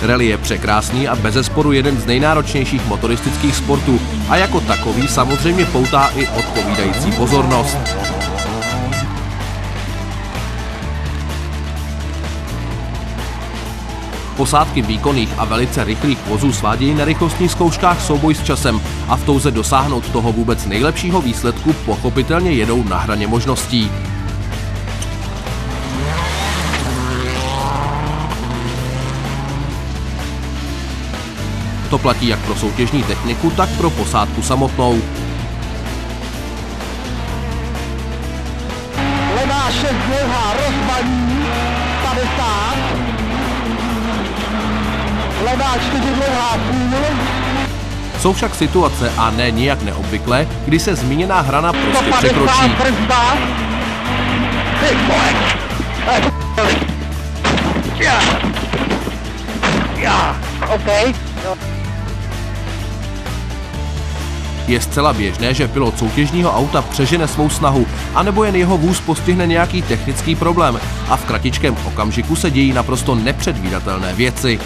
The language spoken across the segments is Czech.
Rally je překrásný a bezesporu jeden z nejnáročnějších motoristických sportů a jako takový samozřejmě poutá i odpovídající pozornost. Posádky výkonných a velice rychlých vozů svádějí na rychlostních zkouškách souboj s časem a v touze dosáhnout toho vůbec nejlepšího výsledku pochopitelně jedou na hraně možností. To platí jak pro soutěžní techniku, tak pro posádku samotnou. Levá 6 dlouhá rozvalí 50. Levá 4 dlouhá půl. Jsou však situace, a ne nijak neobvyklé, kdy se zmíněná hrana prostě překročí. Brzda. Okay. Je zcela běžné, že pilot soutěžního auta přežene svou snahu, anebo jen jeho vůz postihne nějaký technický problém a v kratičkém okamžiku se dějí naprosto nepředvídatelné věci.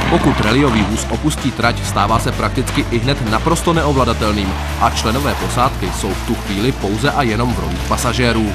Pokud rallyový vůz opustí trať, stává se prakticky ihned naprosto neovladatelným a členové posádky jsou v tu chvíli pouze a jenom v rolích pasažérů.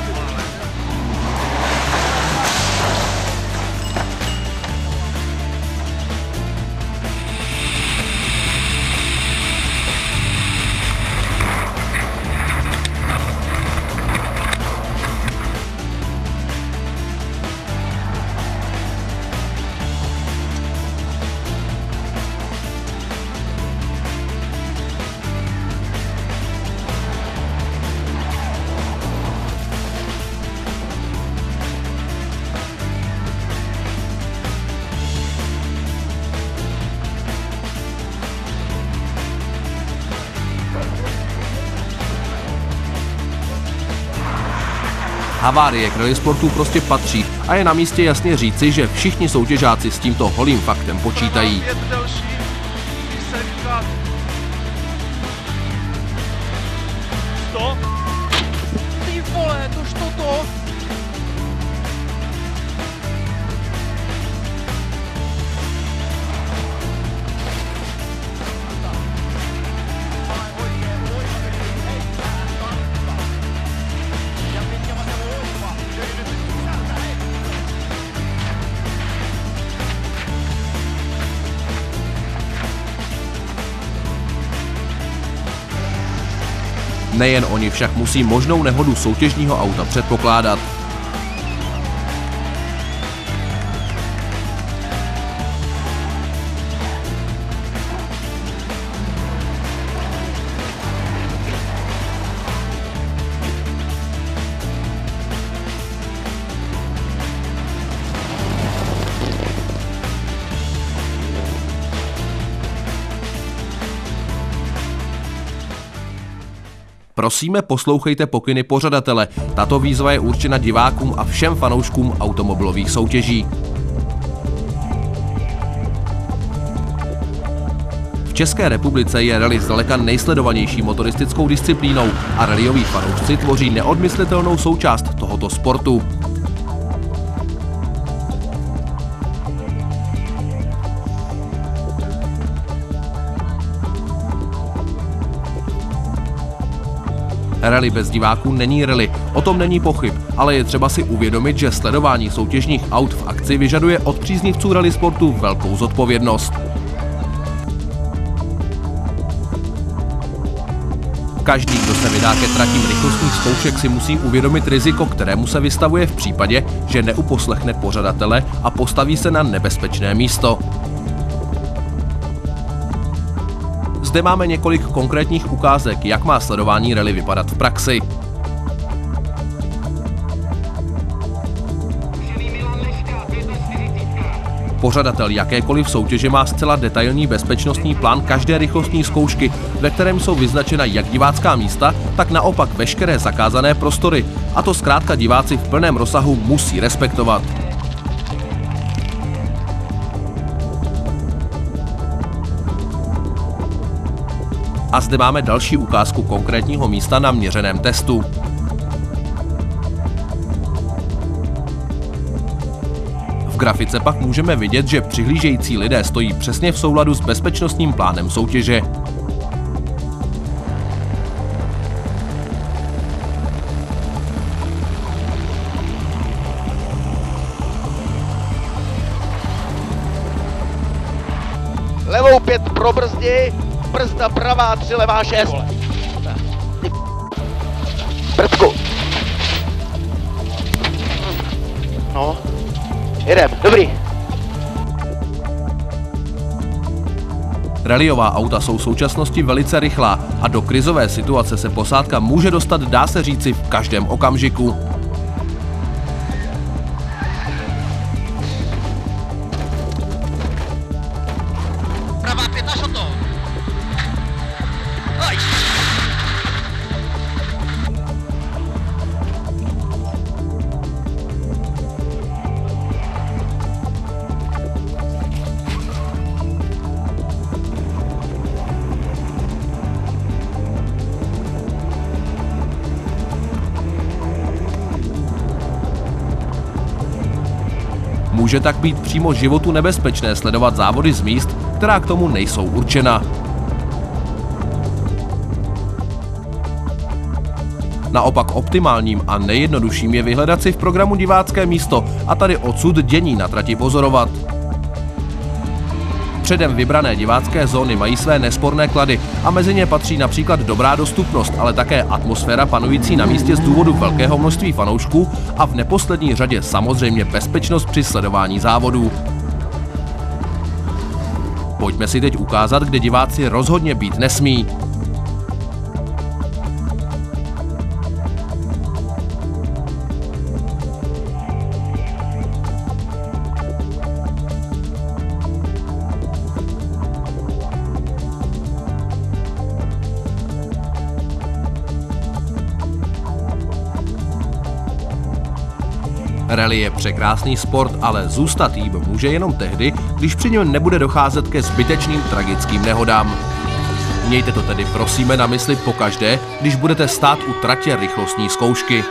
Havárie k rallysportu prostě patří a je na místě jasně říci, že všichni soutěžáci s tímto holým faktem počítají. Ty vole, tož toto! Nejen oni však musí možnou nehodu soutěžního auta předpokládat. Prosíme, poslouchejte pokyny pořadatele. Tato výzva je určena divákům a všem fanouškům automobilových soutěží. V České republice je rally zdaleka nejsledovanější motoristickou disciplínou a rallyoví fanoušci tvoří neodmyslitelnou součást tohoto sportu. Rally bez diváků není rally, o tom není pochyb, ale je třeba si uvědomit, že sledování soutěžních aut v akci vyžaduje od příznivců rally sportu velkou zodpovědnost. Každý, kdo se vydá ke tratím rychlostních zkoušek, si musí uvědomit riziko, kterému se vystavuje v případě, že neuposlechne pořadatele a postaví se na nebezpečné místo. Zde máme několik konkrétních ukázek, jak má sledování rally vypadat v praxi. Pořadatel jakékoliv soutěže má zcela detailní bezpečnostní plán každé rychlostní zkoušky, ve kterém jsou vyznačena jak divácká místa, tak naopak veškeré zakázané prostory. A to zkrátka diváci v plném rozsahu musí respektovat. A zde máme další ukázku konkrétního místa na měřeném testu. V grafice pak můžeme vidět, že přihlížející lidé stojí přesně v souladu s bezpečnostním plánem soutěže. Levou 5 pro brzdi, brzda pravá 3, levá 6. Brzku. No, jedem, dobrý. Rallyová auta jsou v současnosti velice rychlá a do krizové situace se posádka může dostat, dá se říci, v každém okamžiku. Pravá 5 na šoto. Může tak být přímo životu nebezpečné sledovat závody z míst, která k tomu nejsou určena. Naopak optimálním a nejjednodušším je vyhledat si v programu divácké místo a tady odsud dění na trati pozorovat. Předem vybrané divácké zóny mají své nesporné klady a mezi ně patří například dobrá dostupnost, ale také atmosféra panující na místě z důvodu velkého množství fanoušků a v neposlední řadě samozřejmě bezpečnost při sledování závodů. Pojďme si teď ukázat, kde diváci rozhodně být nesmí. Rally je překrásný sport, ale zůstat jím může jenom tehdy, když při něm nebude docházet ke zbytečným tragickým nehodám. Mějte to tedy prosíme na mysli pokaždé, když budete stát u tratě rychlostní zkoušky.